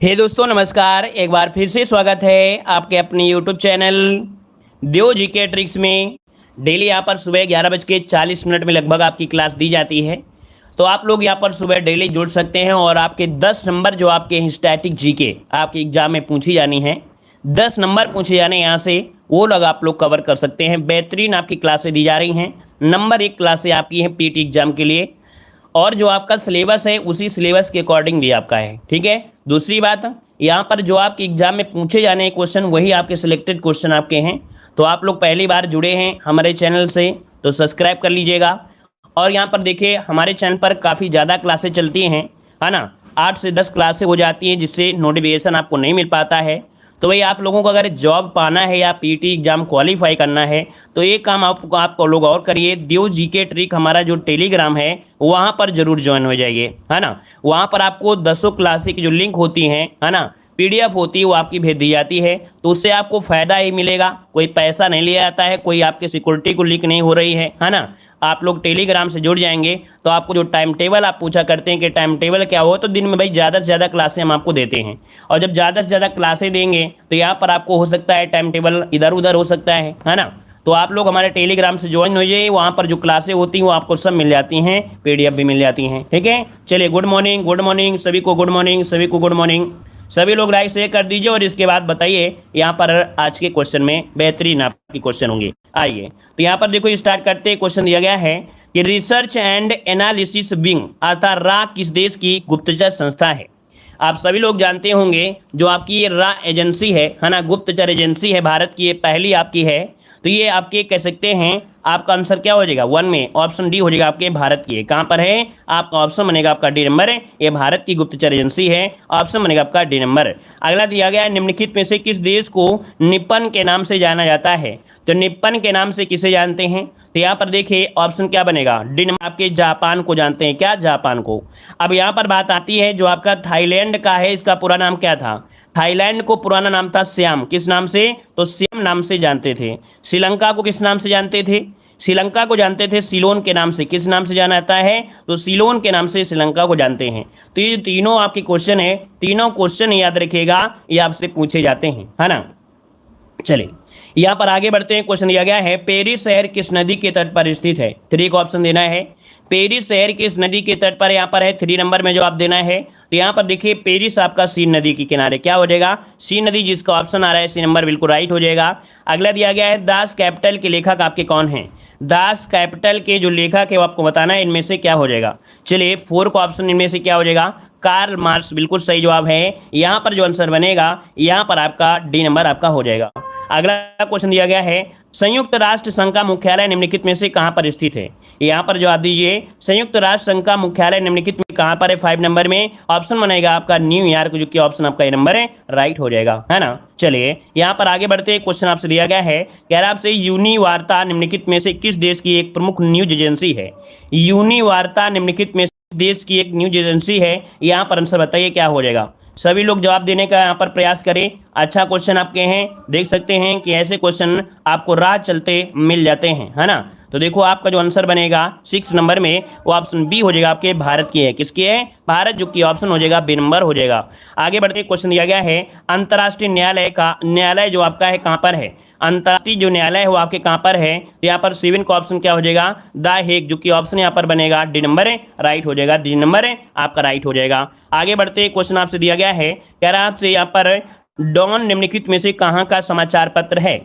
हे दोस्तों नमस्कार। एक बार फिर से स्वागत है आपके अपने यूट्यूब चैनल देव जी के ट्रिक्स में। डेली यहाँ पर सुबह 11:40 में लगभग आपकी क्लास दी जाती है। तो आप लोग यहाँ पर सुबह डेली जुड़ सकते हैं और आपके 10 नंबर जो आपके स्टैटिक जीके आपके एग्जाम में पूछी जानी है, 10 नंबर पूछे जाने यहाँ से, वो लोग आप लोग कवर कर सकते हैं। बेहतरीन आपकी क्लासें दी जा रही हैं। नंबर 1 क्लासें आपकी हैं पीटी एग्जाम के लिए, और जो आपका सिलेबस है उसी सिलेबस के अकॉर्डिंग भी आपका है। ठीक है। दूसरी बात, यहाँ पर जो आपके एग्जाम में पूछे जाने क्वेश्चन वही आपके सिलेक्टेड क्वेश्चन आपके हैं। तो आप लोग पहली बार जुड़े हैं हमारे चैनल से तो सब्सक्राइब कर लीजिएगा। और यहाँ पर देखिए हमारे चैनल पर काफ़ी ज़्यादा क्लासें चलती हैं, है ना। 8 से 10 क्लासें हो जाती हैं जिससे नोटिफिकेशन आपको नहीं मिल पाता है। तो भाई आप लोगों को अगर जॉब पाना है या पीटी एग्जाम क्वालिफाई करना है तो एक काम आप लोग और करिए। देव जी के ट्रिक हमारा जो टेलीग्राम है वहाँ पर जरूर ज्वाइन हो जाइए, है ना। वहाँ पर आपको 10 क्लासेस की जो लिंक होती हैं, है ना, पीडीएफ होती है, वो आपकी भेज दी जाती है। तो उससे आपको फ़ायदा ही मिलेगा, कोई पैसा नहीं लिया जाता है, कोई आपके सिक्योरिटी को लीक नहीं हो रही है ना। आप लोग टेलीग्राम से जुड़ जाएंगे तो आपको जो टाइम टेबल आप पूछा करते हैं कि टाइम टेबल क्या हो, तो दिन में भाई ज़्यादा से ज़्यादा क्लासें हम आपको देते हैं। और जब ज़्यादा से ज़्यादा क्लासें देंगे तो यहाँ पर आपको हो सकता है टाइम टेबल इधर उधर हो सकता है ना। तो आप लोग हमारे टेलीग्राम से ज्वाइन हो जाइए, वहाँ पर जो क्लासें होती हैं वो आपको सब मिल जाती हैं, पीडीएफ भी मिल जाती हैं। ठीक है। चलिए, गुड मॉर्निंग, गुड मॉर्निंग सभी को, गुड मॉर्निंग सभी को, गुड मॉर्निंग। सभी लोग लाइक शेयर कर दीजिए और इसके बाद बताइए यहाँ पर आज के क्वेश्चन में बेहतरीन आपके क्वेश्चन होंगे। आइए तो यहाँ पर देखो स्टार्ट करते हैं। क्वेश्चन दिया गया है कि रिसर्च एंड एनालिसिस विंग अर्थात रा किस देश की गुप्तचर संस्था है। आप सभी लोग जानते होंगे जो आपकी ये रा एजेंसी है ना, गुप्तचर एजेंसी है भारत की, ये पहली आपकी है। तो ये आपके कह सकते हैं, आपका आंसर क्या हो जाएगा, 1 में ऑप्शन डी हो जाएगा आपके भारत की है। कहाँ पर है आपका ऑप्शन बनेगा आपका डी नंबर है, ये भारत की गुप्तचर एजेंसी है, ऑप्शन बनेगा आपका डी नंबर। अगला दिया गया है निम्नलिखित में से किस देश को निप्पन के नाम से जाना जाता है। तो निप्पन के नाम से किसे जानते हैं, तो यहाँ पर देखिए ऑप्शन क्या बनेगा, डी नंबर आपके जापान को जानते हैं। क्या, जापान को। अब यहाँ पर बात आती है जो आपका थाईलैंड का है, इसका पूरा नाम क्या था। थाईलैंड को पुराना नाम था श्याम। किस नाम से, तो श्याम नाम से जानते थे। श्रीलंका को किस नाम से जानते थे, श्रीलंका को जानते थे सिलोन के नाम से। किस नाम से जाना जाता है, तो सिलोन के नाम से श्रीलंका को जानते हैं। तो ये तीनों आपके क्वेश्चन है, तीनों क्वेश्चन याद रखिएगा, ये आपसे पूछे जाते हैं, है ना। चलिए यहाँ पर आगे बढ़ते हैं। क्वेश्चन दिया गया है पेरिस शहर किस नदी के तट पर स्थित है। 3 का ऑप्शन देना है। पेरिस शहर किस नदी के तट पर यहाँ पर है, 3 नंबर में जवाब देना है। तो यहाँ पर देखिए पेरिस आपका सीन नदी के किनारे, क्या हो जाएगा, सीन नदी, जिसका ऑप्शन आ रहा है सी नंबर बिल्कुल राइट हो जाएगा। अगला दिया गया है दास कैपिटल के लेखक आपके कौन हैं। दास कैपिटल के जो लेखक है वो आपको बताना है, इनमें से क्या हो जाएगा। चलिए 4 का ऑप्शन इनमें से क्या हो जाएगा, कार्ल मार्क्स बिल्कुल सही जवाब है। यहाँ पर जो आंसर बनेगा यहाँ पर आपका डी नंबर आपका हो जाएगा। अगला क्वेश्चन दिया गया है संयुक्त राष्ट्र संघ का मुख्यालय निम्नलिखित में से कहां पर स्थित है। यहाँ पर जवाब दीजिए संयुक्त राष्ट्र संघ का मुख्यालय निम्नलिखित में कहां पर है। 5 नंबर में ऑप्शन बनेगा आपका न्यूयॉर्क, जो कि ऑप्शन आपका ये नंबर है राइट हो जाएगा, है ना। चलिए यहाँ पर आगे बढ़ते हैं। क्वेश्चन आपसे दिया गया है, कह रहा आपसे यूनिवार्ता निम्नलिखित में से किस देश की एक प्रमुख न्यूज एजेंसी है। यूनिवार्ता निम्नलिखित में देश की एक न्यूज एजेंसी है। यहाँ पर आंसर बताइए क्या हो जाएगा। सभी लोग जवाब देने का यहाँ पर प्रयास करें। अच्छा क्वेश्चन आपके हैं, देख सकते हैं कि ऐसे क्वेश्चन आपको राह चलते मिल जाते हैं, है ना। तो देखो आपका जो आंसर बनेगा 6 नंबर में वो ऑप्शन बी हो जाएगा, आपके भारत की है। किसकी है, भारत, जो कि ऑप्शन हो जाएगा बी नंबर हो जाएगा। आगे बढ़ते क्वेश्चन दिया गया है अंतर्राष्ट्रीय न्यायालय का न्यायालय जो आपका है कहाँ पर है। अंतर्राष्ट्रीय जो न्यायालय है वो आपके कहाँ पर है, तो यहाँ पर 7 का ऑप्शन क्या हो जाएगा, द हेग, जो कि ऑप्शन यहाँ पर बनेगा डी नंबर है राइट हो जाएगा, डी नंबर है आपका राइट हो जाएगा। आगे बढ़ते क्वेश्चन आपसे दिया गया है, कह रहा है आपसे यहाँ पर डॉन निम्नलिखित में से कहाँ का समाचार पत्र है।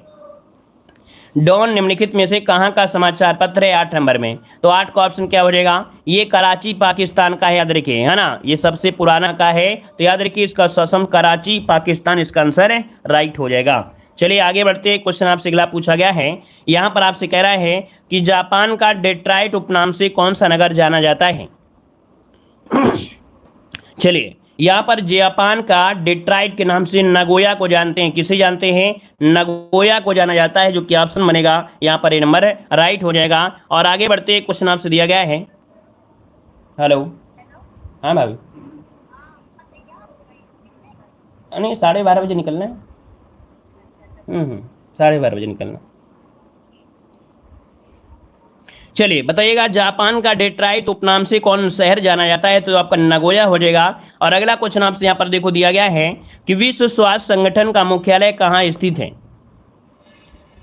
डॉन निम्नलिखित में से कहाँ का समाचार पत्र है, 8 नंबर में। तो 8 का ऑप्शन क्या हो जाएगा, ये कराची पाकिस्तान का है, याद रखिए, है ना, ये सबसे पुराना का है। तो याद रखिए इसका ससम कराची पाकिस्तान इसका आंसर है राइट हो जाएगा। चलिए आगे बढ़ते हैं। क्वेश्चन आपसे अगला पूछा गया है, यहाँ पर आपसे कह रहा है कि जापान का डेट्राइट उपनाम से कौन सा नगर जाना जाता है। चलिए यहाँ पर जापान का डेट्राइट के नाम से नगोया को जानते हैं। किसे जानते हैं, नगोया को जाना जाता है, जो कि ऑप्शन बनेगा यहाँ पर ए नंबर राइट हो जाएगा। और आगे बढ़ते क्वेश्चन आपसे दिया गया है, हेलो, हाँ भाभी, नहीं 12:30 बजे निकलना है। 12:30 बजे निकलना। चलिए बताइएगा, जापान का डेट्राइट उपनाम से कौन शहर जाना जाता है? तो आपका नगोया हो जाएगा। और अगला क्वेश्चन आपसे यहाँ पर देखो दिया गया है कि विश्व स्वास्थ्य संगठन का मुख्यालय कहाँ स्थित है?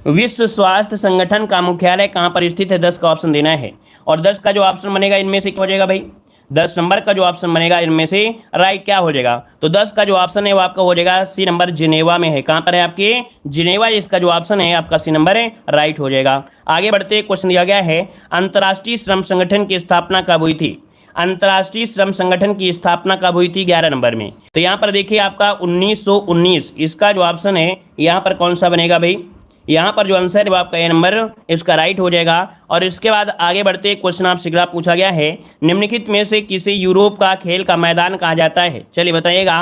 विश्व स्वास्थ्य संगठन का मुख्यालय कहाँ पर स्थित है? 10 का ऑप्शन देना है। और 10 का जो ऑप्शन बनेगा इनमें से क्या हो जाएगा भाई? 10 नंबर का जो ऑप्शन बनेगा इनमें से राइट क्या हो जाएगा? तो 10 का जो ऑप्शन है वो आपका हो जाएगा सी नंबर, जिनेवा में है। कहाँ पर है आपके? जिनेवा। इसका जो ऑप्शन है आपका सी नंबर है, राइट हो जाएगा। आगे बढ़ते क्वेश्चन दिया गया है, अंतर्राष्ट्रीय श्रम संगठन की स्थापना कब हुई थी? अंतर्राष्ट्रीय श्रम संगठन की स्थापना कब हुई थी? 11 नंबर में। तो यहाँ पर देखिए आपका 1919, इसका जो ऑप्शन है यहाँ पर कौन सा बनेगा भाई? यहाँ पर जो आंसर है वो आपका ए नंबर इसका राइट हो जाएगा। और इसके बाद आगे बढ़ते क्वेश्चन आपसे अगला पूछा गया है, निम्नलिखित में से किसे यूरोप का खेल का मैदान कहा जाता है? चलिए बताइएगा,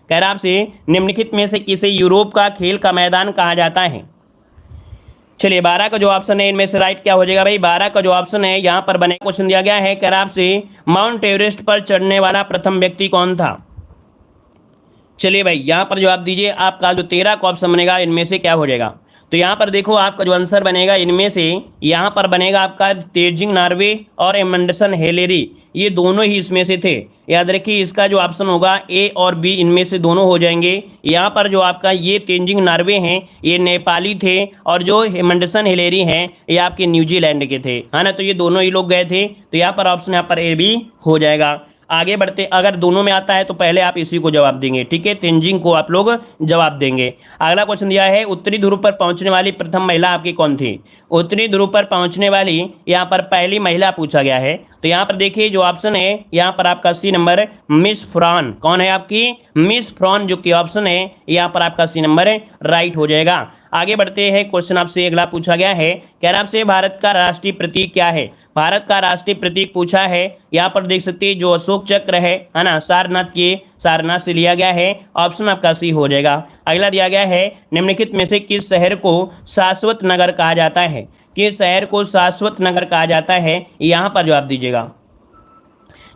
कह रहा आपसे निम्नलिखित में से किसे यूरोप का खेल का मैदान कहा जाता है? चलिए 12 का जो ऑप्शन है इनमें से राइट क्या हो जाएगा भाई? 12 का जो ऑप्शन है यहाँ पर बने क्वेश्चन दिया गया है, कह रहा आपसे माउंट एवरेस्ट पर चढ़ने वाला प्रथम व्यक्ति कौन था? चलिए भाई यहाँ पर जवाब दीजिए, आपका जो 13 का ऑप्शन बनेगा इनमें से क्या हो जाएगा? तो यहाँ पर देखो आपका जो आंसर बनेगा इनमें से यहाँ पर बनेगा आपका तेजिंग नॉर्वे और एमंडरसन हेलेरी, ये दोनों ही इसमें से थे। याद रखिए इसका जो ऑप्शन होगा ए और बी इनमें से दोनों हो जाएंगे। यहाँ पर जो आपका ये तेजिंग नॉर्वे हैं ये नेपाली थे, और जो एमंडरसन हेलेरी हैं ये आपके न्यूजीलैंड के थे, है ना। तो ये दोनों ही लोग गए थे, तो यहाँ पर ऑप्शन यहाँ पर ए बी हो जाएगा। आगे बढ़ते, अगर दोनों में आता है तो पहले आप इसी को जवाब देंगे, ठीक है, तेंजिंग को आप लोग जवाब देंगे। अगला क्वेश्चन दिया है, उत्तरी ध्रुव पर पहुंचने वाली प्रथम महिला आपकी कौन थी? उत्तरी ध्रुव पर पहुंचने वाली यहाँ पर पहली महिला पूछा गया है। तो यहाँ पर देखिए जो ऑप्शन है यहाँ पर आपका सी नंबर मिस फ्रॉन, कौन है आपकी? मिस फ्रॉन, जो कि ऑप्शन है यहाँ पर आपका सी नंबर राइट हो जाएगा। आगे बढ़ते हैं, क्वेश्चन आपसे अगला पूछा गया है, कह रहा आपसे भारत का राष्ट्रीय प्रतीक क्या है? भारत का राष्ट्रीय प्रतीक पूछा है, यहाँ पर देख सकते हैं जो अशोक चक्र है ना, सारनाथ से लिया गया है। ऑप्शन आपका सी हो जाएगा। अगला दिया गया है, निम्नलिखित में से किस शहर को शाश्वत नगर कहा जाता है? किस शहर को शाश्वत नगर कहा जाता है? यहाँ पर जवाब दीजिएगा।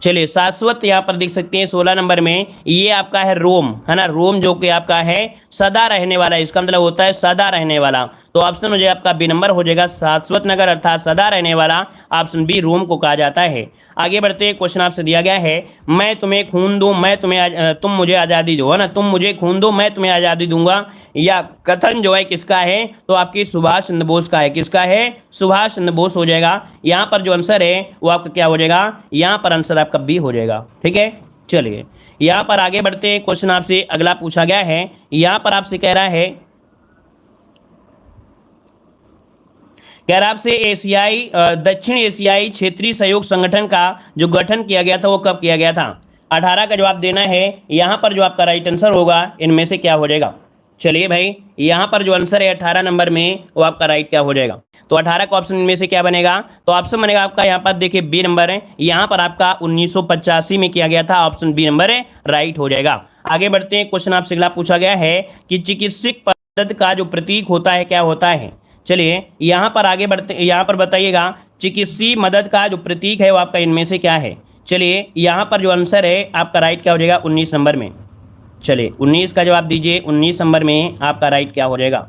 चलिए शाश्वत यहाँ पर देख सकते हैं 16 नंबर में, ये आपका है रोम, है ना। रोम जो कि आपका है सदा रहने वाला, इसका मतलब होता है सदा रहने वाला। तो ऑप्शन हो जाएगा आपका बी नंबर हो जाएगा, शाश्वत नगर अर्थात सदा रहने वाला, ऑप्शन बी रोम को कहा जाता है। आगे बढ़ते क्वेश्चन आपसे दिया गया है, मैं तुम्हें खून दूं तुम मुझे आज़ादी दो, है ना। तुम मुझे खून दो मैं तुम्हें आज़ादी दूंगा, या कथन जो है किसका है? तो आपकी सुभाष चंद्र बोस का है। किसका है? सुभाष चंद्र बोस हो जाएगा। यहाँ पर जो आंसर है वो आपका क्या हो जाएगा? यहाँ पर आंसर आपका बी हो जाएगा, ठीक है। चलिए यहाँ पर आगे बढ़ते हैं, क्वेश्चन आपसे अगला पूछा गया है, यहाँ पर आपसे कह रहा है, आपसे एशियाई दक्षिण एशियाई क्षेत्रीय सहयोग संगठन का जो गठन किया गया था वो कब किया गया था? 18 का जवाब देना है। यहाँ पर जो आपका राइट आंसर होगा इनमें से क्या हो जाएगा? चलिए भाई यहाँ पर जो आंसर है 18 नंबर में वो आपका राइट क्या हो जाएगा? तो 18 का ऑप्शन इनमें से क्या बनेगा? तो ऑप्शन बनेगा आपका यहाँ पर देखिए बी नंबर है, यहाँ पर आपका 1985 में किया गया था, ऑप्शन बी नंबर है राइट हो जाएगा। आगे बढ़ते हैं, क्वेश्चन आपसे अगला पूछा गया है कि चिकित्सक पद्धति का जो प्रतीक होता है क्या होता है? चलिए यहाँ पर आगे बढ़ते, यहाँ पर बताइएगा चिकित्सीय मदद का जो प्रतीक है वो आपका इनमें से क्या है? चलिए यहाँ पर जो आंसर है आपका राइट क्या हो जाएगा? 19 नंबर में। चलिए 19 का जवाब दीजिए, 19 नंबर में आपका राइट क्या हो जाएगा?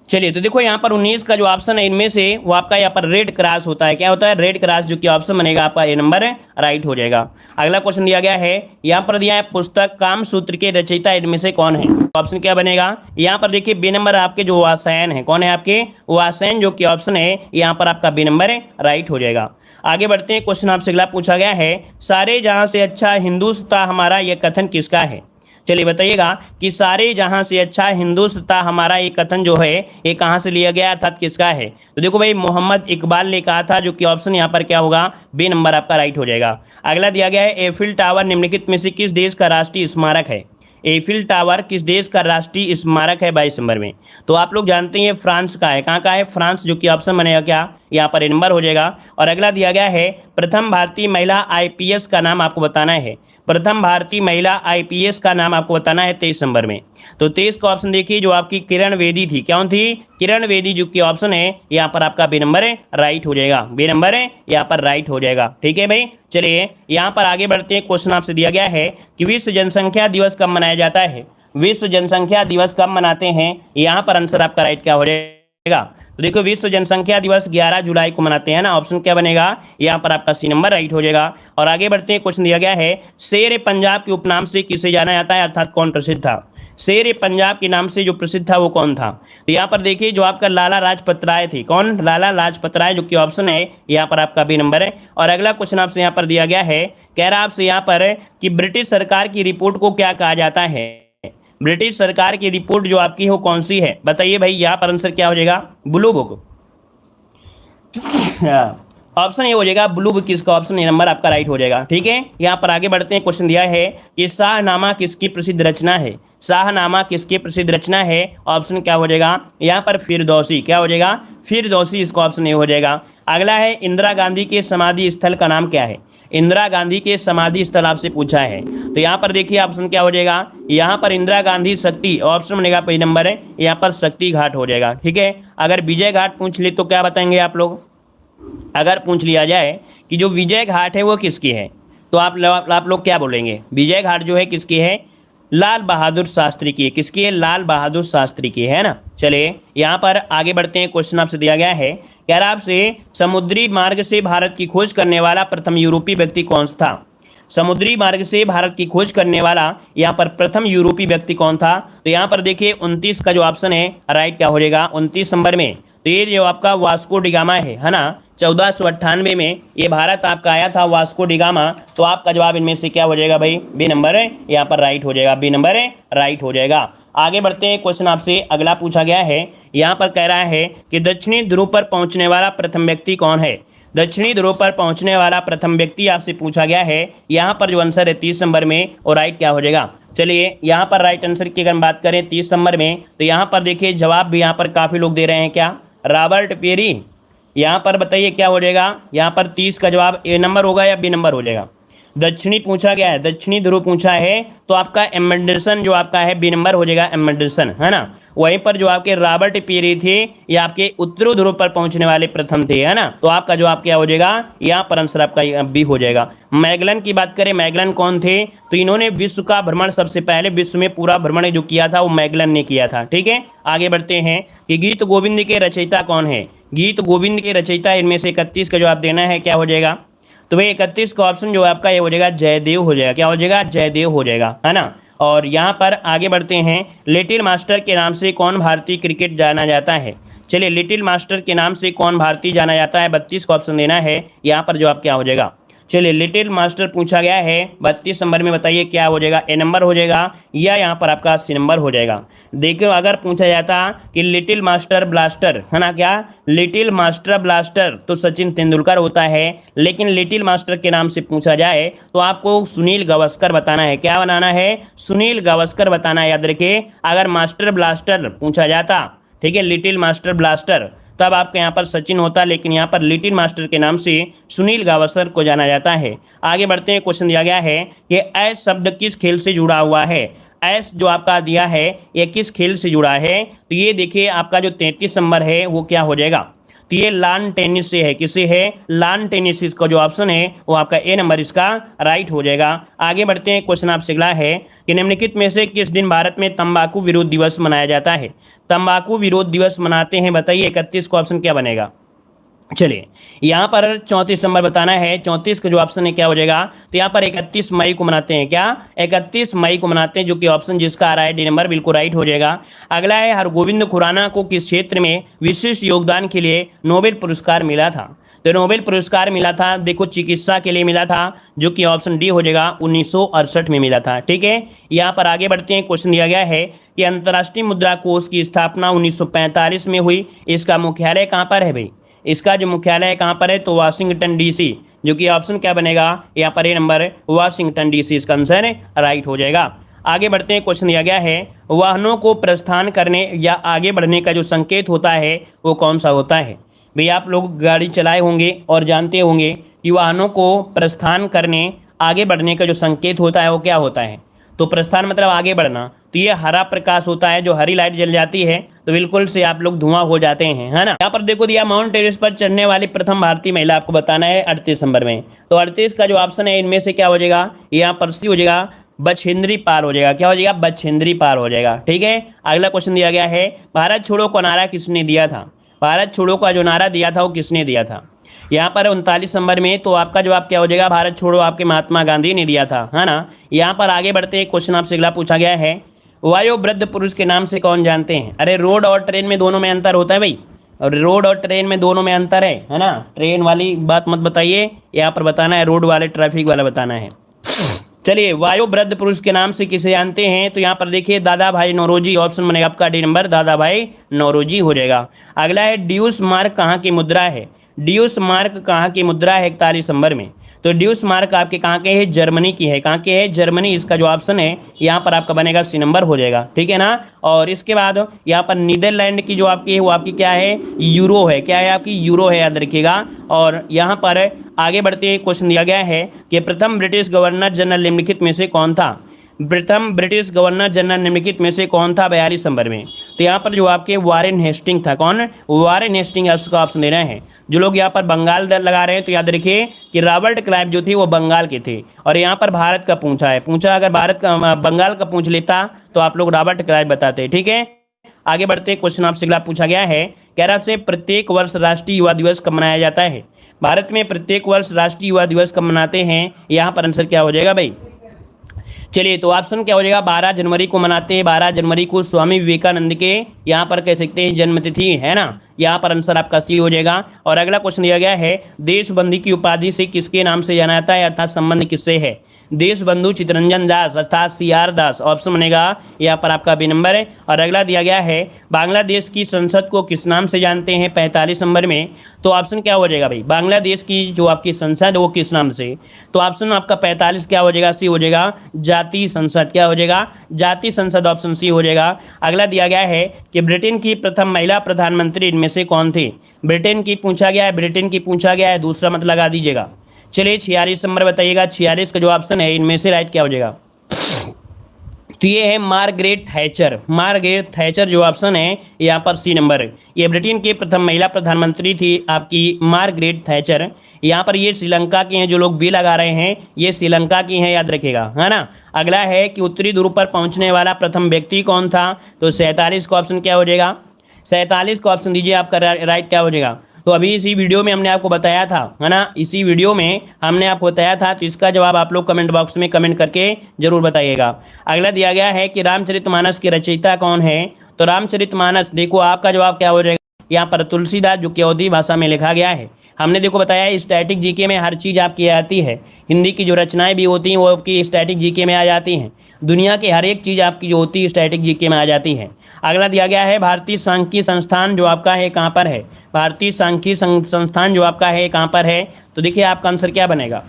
चलिए तो देखो यहाँ पर 19 का जो ऑप्शन है इनमें से वो आपका यहाँ पर रेड क्रॉस होता है। क्या होता है? रेड क्रॉस, जो कि ऑप्शन बनेगा आपका ए नंबर राइट हो जाएगा। अगला क्वेश्चन दिया गया है, यहाँ पर दिया है पुस्तक कामसूत्र के रचयिता इनमें से कौन है? ऑप्शन क्या बनेगा? यहाँ पर देखिए बी नंबर आपके जो वात्स्यायन है, कौन है आपके? वात्स्यायन, जो कि ऑप्शन है यहाँ पर आपका बी नंबर राइट हो जाएगा। आगे बढ़ते हैं, क्वेश्चन आपसे अगला पूछा गया है, सारे जहां से अच्छा हिंदुस्तान हमारा, यह कथन किसका है? चलिए बताइएगा कि सारे जहां से अच्छा हिंदुस्तान हमारा, ये कथन जो है ये कहां से लिया गया अर्थात किसका है? तो देखो भाई मोहम्मद इकबाल ने कहा था, जो कि ऑप्शन यहाँ पर क्या होगा? बी नंबर आपका राइट हो जाएगा। अगला दिया गया है, एफिल टावर निम्नलिखित में से किस देश का राष्ट्रीय स्मारक है? एफिल टावर किस देश का राष्ट्रीय स्मारक है 22 नंबर में? तो आप लोग जानते हैं फ्रांस का है। कहाँ का है? फ्रांस, जो कि ऑप्शन बनेगा क्या? यहाँ पर नंबर हो जाएगा। और अगला दिया गया है, प्रथम भारतीय महिला आईपीएस का नाम आपको बताना है। प्रथम भारतीय महिला आईपीएस का नाम आपको बताना है 23 नंबर में। तो 23 का ऑप्शन देखिए, जो आपकी किरण बेदी थी, क्या थी? किरण बेदी, जो कि ऑप्शन है यहाँ पर आपका बी नंबर राइट हो जाएगा। बी नंबर यहाँ पर राइट हो जाएगा, ठीक है भाई। चलिए यहाँ पर आगे बढ़ते हैं, क्वेश्चन आपसे दिया गया है कि विश्व जनसंख्या दिवस कब मनाया जाता है? विश्व जनसंख्या दिवस कब मनाते हैं? यहाँ पर आंसर आपका राइट क्या हो जाएगा? तो देखो विश्व जनसंख्या दिवस 11 जुलाई को मनाते हैं ना, ऑप्शन क्या बनेगा? यहाँ पर आपका सी नंबर राइट हो जाएगा। और आगे बढ़ते हैं, क्वेश्चन दिया गया है शेर पंजाब के उपनाम से किसे जाना जाता है, अर्थात कौन प्रसिद्ध था? शेर पंजाब के नाम से जो प्रसिद्ध था वो कौन था? तो यहाँ पर देखिए जो आपका लाला लाजपत राय थे, कौन? लाला लाजपत राय, जो कि ऑप्शन है यहाँ पर आपका बी नंबर है। और अगला क्वेश्चन आपसे यहाँ पर दिया गया है, कह रहा आपसे यहाँ पर कि ब्रिटिश सरकार की रिपोर्ट को क्या कहा जाता है? ब्रिटिश सरकार की रिपोर्ट जो आपकी हो कौन सी है? बताइए भाई, यहाँ पर आंसर क्या हो जाएगा? Blue book. ऑप्शन ये हो जाएगा ब्लू बुक, किसका? ऑप्शन ए नंबर आपका राइट हो जाएगा। ठीक है, यहाँ पर आगे बढ़ते हैं। क्वेश्चन दिया है कि शाहनामा किसकी प्रसिद्ध रचना है? शाहनामा किसकी प्रसिद्ध रचना है? ऑप्शन क्या हो जाएगा यहाँ पर? फिरदौसी। क्या हो जाएगा? फिरदौसी, इसका ऑप्शन ए हो जाएगा। अगला है इंदिरा गांधी के समाधि स्थल का नाम क्या है? इंदिरा गांधी के समाधि स्थल आपसे पूछा है, तो यहाँ पर देखिए ऑप्शन क्या हो जाएगा? यहाँ पर इंदिरा गांधी शक्ति, ऑप्शन बनेगा पहले नंबर है, यहाँ पर शक्ति घाट हो जाएगा। ठीक है, अगर विजय घाट पूछ ले तो क्या बताएंगे आप लोग? अगर पूछ लिया जाए कि जो विजय घाट है वो किसकी है, तो आप लोग क्या बोलेंगे? विजय घाट जो है किसकी है? लाल बहादुर शास्त्री की है। किसकी है? लाल बहादुर शास्त्री की है ना। चलिए यहाँ पर आगे बढ़ते हैं। क्वेश्चन आपसे दिया गया है, कह रहा आपसे समुद्री मार्ग से भारत की खोज करने वाला प्रथम यूरोपीय व्यक्ति कौन था? समुद्री मार्ग से भारत की खोज करने वाला यहाँ पर प्रथम यूरोपीय व्यक्ति कौन था? तो यहाँ पर देखिए 29 का जो ऑप्शन है राइट क्या हो जाएगा? 29 नंबर में तो ये जो आपका वास्को डिगामा है ना, 1498 में ये भारत आपका आया था वास्को डिगामा। तो आपका जवाब इनमें से क्या हो जाएगा भाई? बी नंबर है, यहाँ पर राइट हो जाएगा। बी नंबर है राइट हो जाएगा। आगे बढ़ते हैं। क्वेश्चन आपसे अगला पूछा गया है, यहाँ पर कह रहा है कि दक्षिणी ध्रुव पर पहुंचने वाला प्रथम व्यक्ति कौन है? दक्षिणी ध्रुव पर पहुंचने वाला प्रथम व्यक्ति आपसे पूछा गया है। यहाँ पर जो आंसर है 30 नंबर में, और राइट क्या हो जाएगा? चलिए यहाँ पर राइट आंसर की अगर हम बात करें 30 नंबर में, तो यहाँ पर देखिए जवाब भी यहाँ पर काफ़ी लोग दे रहे हैं, क्या? Robert Perry. यहाँ पर बताइए क्या हो जाएगा? यहाँ पर 30 का जवाब ए नंबर होगा या बी नंबर हो जाएगा? दक्षिणी पूछा गया है, दक्षिणी ध्रुव पूछा है, तो आपका एम्बेडरसन जो आपका है बी नंबर हो जाएगा, एम्बेडरसन है ना। वहीं पर जो आपके रॉबर्ट पेरी थे ये आपके उत्तरी ध्रुव पर पहुंचने वाले प्रथम थे, है ना। तो आपका जवाब क्या हो जाएगा? यहाँ पर आंसर आपका बी हो जाएगा। मैगलन की बात करें, मैगलन कौन थे? तो इन्होंने विश्व का भ्रमण, सबसे पहले विश्व में पूरा भ्रमण जो किया था वो मैगलन ने किया था। ठीक है, आगे बढ़ते हैं कि गीत गोविंद के रचयिता कौन है? गीत गोविंद के रचयिता इनमें से 31 का जवाब देना है, क्या हो जाएगा? तो भाई 31 का ऑप्शन जो आपका ये हो जाएगा जयदेव हो जाएगा। क्या हो जाएगा? जयदेव हो जाएगा, है ना। और यहाँ पर आगे बढ़ते हैं, लिटिल मास्टर के नाम से कौन भारतीय क्रिकेट जाना जाता है? चलिए, लिटिल मास्टर के नाम से कौन भारतीय जाना जाता है? 32 का ऑप्शन देना है, यहाँ पर जवाब क्या हो जाएगा? चलिए, लिटिल मास्टर पूछा गया है 32 नंबर में, बताइए क्या हो जाएगा? ए नंबर हो जाएगा या यहाँ पर आपका सी नंबर हो जाएगा? देखिए अगर पूछा जाता कि लिटिल मास्टर ब्लास्टर, है ना, क्या लिटिल मास्टर ब्लास्टर, तो सचिन तेंदुलकर होता है। लेकिन लिटिल मास्टर के नाम से पूछा जाए तो आपको सुनील गावस्कर बताना है। क्या बनाना है? सुनील गावस्कर बताना है, याद रखिए। अगर मास्टर ब्लास्टर पूछा जाता, ठीक है, लिटिल मास्टर ब्लास्टर, तब आपके यहाँ पर सचिन होता, लेकिन यहाँ पर लिटिल मास्टर के नाम से सुनील गावस्कर को जाना जाता है। आगे बढ़ते हैं, क्वेश्चन दिया गया है कि ऐस शब्द किस खेल से जुड़ा हुआ है? ऐस जो आपका दिया है ये किस खेल से जुड़ा है? तो ये देखिए आपका जो 33 नंबर है वो क्या हो जाएगा? तो ये लॉन टेनिस से है। किससे है? Lawn tennis. इसका जो ऑप्शन है वो आपका ए नंबर इसका राइट हो जाएगा। आगे बढ़ते हैं, क्वेश्चन आपसे अगला है कि निम्नलिखित में से किस दिन भारत में तंबाकू विरोध दिवस मनाया जाता है? तंबाकू विरोध दिवस मनाते हैं, बताइए 31 का ऑप्शन क्या बनेगा? चलिए, यहाँ पर 34 नंबर बताना है। 34 का जो ऑप्शन है क्या हो जाएगा? तो यहाँ पर 31 मई को मनाते हैं। क्या 31 मई को मनाते हैं, जो कि ऑप्शन जिसका आ रहा है डी नंबर बिल्कुल राइट हो जाएगा। अगला है हरगोविंद खुराना को किस क्षेत्र में विशिष्ट योगदान के लिए नोबेल पुरस्कार मिला था? तो नोबेल पुरस्कार मिला था, देखो चिकित्सा के लिए मिला था, जो कि ऑप्शन डी हो जाएगा, 1968 में मिला था। ठीक है, यहाँ पर आगे बढ़ते हैं। क्वेश्चन दिया गया है कि अंतर्राष्ट्रीय मुद्रा कोष की स्थापना 1945 में हुई, इसका मुख्यालय कहाँ पर है भाई? इसका जो मुख्यालय कहाँ पर है? तो वाशिंगटन डीसी, जो कि ऑप्शन क्या बनेगा यहाँ पर? ए नंबर वाशिंगटन डीसी, इसका आंसर राइट हो जाएगा। आगे बढ़ते हैं, क्वेश्चन दिया गया है वाहनों को प्रस्थान करने या आगे बढ़ने का जो संकेत होता है वो कौन सा होता है? भाई आप लोग गाड़ी चलाए होंगे और जानते होंगे कि वाहनों को प्रस्थान करने, आगे बढ़ने का जो संकेत होता है वो क्या होता है? तो प्रस्थान मतलब आगे बढ़ना, तो ये हरा प्रकाश होता है। जो हरी लाइट जल जाती है तो बिल्कुल से आप लोग धुआं हो जाते हैं, है ना। यहाँ पर देखो दिया माउंट एवरेस्ट पर चढ़ने वाली प्रथम भारतीय महिला आपको बताना है 38 नंबर में। तो 38 का जो ऑप्शन है इनमें से क्या हो जाएगा? यहाँ पर सी हो जाएगा, बछेंद्री पार हो जाएगा। क्या हो जाएगा? बछेंद्री पार हो जाएगा। ठीक है, अगला क्वेश्चन दिया गया है, भारत छोड़ो का नारा किसने दिया था? भारत छोड़ो का जो नारा दिया था वो किसने दिया था? यहाँ पर 39 नंबर में, तो आपका जवाब क्या हो जाएगा? भारत छोड़ो आपके महात्मा गांधी ने दिया था, है ना। यहाँ पर आगे बढ़ते हैं, क्वेश्चन आपसे अगला पूछा गया है, वयोवृद्ध पुरुष के नाम से कौन जानते हैं? अरे रोड और ट्रेन में दोनों में अंतर होता है भाई, और रोड और ट्रेन में दोनों में अंतर है ना। ट्रेन वाली बात मत बताइए, यहाँ पर बताना है रोड वाले ट्रैफिक वाला बताना है। चलिए, वयोवृद्ध पुरुष के नाम से किसे जानते हैं? तो यहाँ पर देखिए दादा भाई नौरोजी, ऑप्शन बनेगा आपका डी नंबर, दादा भाई नौरोजी हो जाएगा। अगला है, ड्यूस मार्क कहाँ की मुद्रा है? ड्यूस मार्क कहाँ की मुद्रा है 41 नंबर में? तो ड्यूस मार्क आपके कहाँ के है? जर्मनी की है। कहाँ के है? जर्मनी। इसका जो ऑप्शन है यहाँ पर आपका बनेगा सी नंबर हो जाएगा। ठीक है ना। और इसके बाद यहाँ पर नीदरलैंड की जो आपकी है वो आपकी क्या है? यूरो है। क्या है आपकी? यूरो है, याद रखिएगा। और यहाँ पर आगे बढ़ते क्वेश्चन दिया गया है कि प्रथम ब्रिटिश गवर्नर जनरल निम्नलिखित में से कौन था? प्रथम ब्रिटिश गवर्नर जनरल निम्नलिखित में से कौन था 42 नंबर में? तो यहाँ पर जो आपके वारेन हेस्टिंग था। कौन? वारेन हेस्टिंग उसका ऑप्शन दे रहे हैं। जो लोग यहाँ पर बंगाल दर लगा रहे हैं तो याद रखिए कि रॉबर्ट क्लाइव जो थे वो बंगाल के थे, और यहाँ पर भारत का पूछा है। पूछा अगर भारत का बंगाल का पूछ लेता तो आप लोग रॉबर्ट क्लाइव बताते। ठीक है, आगे बढ़ते क्वेश्चन आपसे अगला पूछा गया है, कह रहा से प्रत्येक वर्ष राष्ट्रीय युवा दिवस कब मनाया जाता है? भारत में प्रत्येक वर्ष राष्ट्रीय युवा दिवस कब मनाते हैं? यहाँ पर आंसर क्या हो जाएगा भाई? चलिए, तो ऑप्शन क्या हो जाएगा? 12 जनवरी को मनाते हैं। 12 जनवरी को स्वामी विवेकानंद के यहाँ पर कह सकते हैं जन्मतिथि है ना। यहाँ पर आंसर आपका सी हो जाएगा। और अगला क्वेश्चन दिया गया है, देशबंधु की उपाधि से किसके नाम से जाना जाता है, अर्थात संबंध किससे है? देशबंधु चित्तरंजन दास अर्थात CR दास, ऑप्शन बनेगा यहाँ पर आपका बी नंबर है। और अगला दिया गया है, बांग्लादेश की संसद को किस नाम से जानते हैं 45 नंबर में? तो ऑप्शन क्या हो जाएगा भाई? बांग्लादेश की जो आपकी संसद है वो किस नाम से? तो ऑप्शन आपका 45 क्या हो जाएगा? सी हो जाएगा, जातीय संसद। क्या हो जाएगा? जातीय संसद, ऑप्शन सी हो जाएगा। अगला दिया गया है कि ब्रिटेन की प्रथम महिला प्रधानमंत्री इनमें से कौन थे? ब्रिटेन की पूछा गया है, ब्रिटेन की पूछा गया है, दूसरा मत लगा दीजिएगा। चलिए, 46 नंबर बताइएगा। 46 का जो ऑप्शन है इनमें से राइट क्या हो जाएगा? तो ये है मार्गरेट थैचर। मार्गरेट थैचर जो ऑप्शन है यहाँ पर सी नंबर है। ये ब्रिटेन की प्रथम महिला प्रधानमंत्री थी आपकी मार्गरेट थैचर। यहाँ पर ये श्रीलंका की हैं, जो लोग बी लगा रहे हैं ये श्रीलंका की हैं, याद रखिएगा, है ना। अगला है कि उत्तरी ध्रुव पर पहुँचने वाला प्रथम व्यक्ति कौन था? तो 47 का ऑप्शन क्या हो जाएगा? 47 का ऑप्शन दीजिए आपका राइट क्या हो जाएगा? तो अभी इसी वीडियो में हमने आपको बताया था, है ना, इसी वीडियो में हमने आपको बताया था। तो इसका जवाब आप लोग कमेंट बॉक्स में कमेंट करके जरूर बताइएगा। अगला दिया गया है कि रामचरितमानस के रचयिता कौन है? तो रामचरितमानस, देखो आपका जवाब क्या हो जाएगा यहाँ पर? तुलसीदास, जो कि अवधी भाषा में लिखा गया है। हमने देखो बताया स्टैटिक जीके में हर चीज़ आपकी आती है। हिंदी की जो रचनाएं भी होती हैं वो आपकी स्टैटिक जीके में आ जाती हैं। दुनिया की हर एक चीज़ आपकी जो होती है स्टैटिक जीके में आ जाती है। अगला दिया गया है, भारतीय सांख्यिकी संस्थान जो आपका है कहाँ पर है? भारतीय सांख्यिकी संस्थान जो आपका है कहाँ पर है? तो देखिए आपका आंसर क्या बनेगा।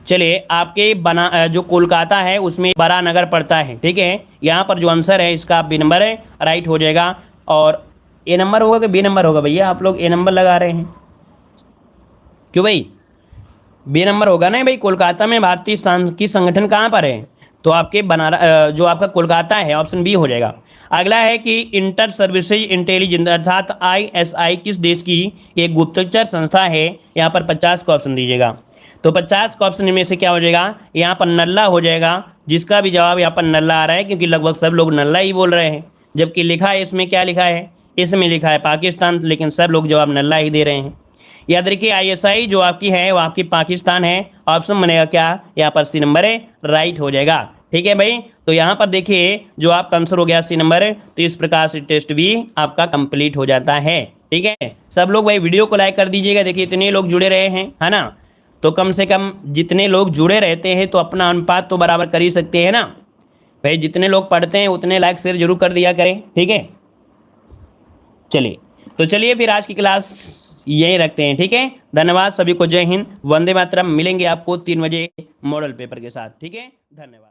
चलिए, आपके जो कोलकाता है उसमें बड़ा नगर पड़ता है। ठीक है, यहाँ पर जो आंसर है इसका बी नंबर है, राइट हो जाएगा। और ए नंबर होगा कि बी नंबर होगा भैया? आप लोग ए नंबर लगा रहे हैं क्यों भाई? बी नंबर होगा ना भाई। कोलकाता में भारतीय सांख्यिकी संगठन कहाँ पर है? तो आपके जो आपका कोलकाता है, ऑप्शन बी हो जाएगा। अगला है कि इंटर सर्विसेज इंटेलिजेंस अर्थात ISI किस देश की एक गुप्तचर संस्था है? यहाँ पर 50 का ऑप्शन दीजिएगा। तो 50 का ऑप्शन में से क्या हो जाएगा? यहाँ पर नल्ला हो जाएगा, जिसका भी जवाब यहाँ पर नल्ला आ रहा है, क्योंकि लगभग सब लोग नल्ला ही बोल रहे हैं। जबकि लिखा है इसमें क्या लिखा है? इसमें लिखा है पाकिस्तान, लेकिन सब लोग जवाब नल्ला ही दे रहे हैं। याद रखिए ISI जो आपकी है वो आपकी पाकिस्तान है। ऑप्शन बनेगा क्या? यहाँ पर सी नंबर है, राइट हो जाएगा। ठीक है भाई, तो यहाँ पर देखिए जो आपका आंसर हो गया सी नंबर। तो इस प्रकार से टेस्ट भी आपका कंप्लीट हो जाता है। ठीक है, सब लोग भाई वीडियो को लाइक कर दीजिएगा। देखिए इतने लोग जुड़े रहे हैं, है ना। तो कम से कम जितने लोग जुड़े रहते हैं तो अपना अनुपात तो बराबर कर ही सकते हैं ना भाई। जितने लोग पढ़ते हैं उतने लाइक शेयर जरूर कर दिया करें। ठीक है, चलिए तो चलिए फिर आज की क्लास यही रखते हैं। ठीक है, धन्यवाद सभी को। जय हिंद, वंदे मातरम। मिलेंगे आपको 3 बजे मॉडल पेपर के साथ। ठीक है, धन्यवाद।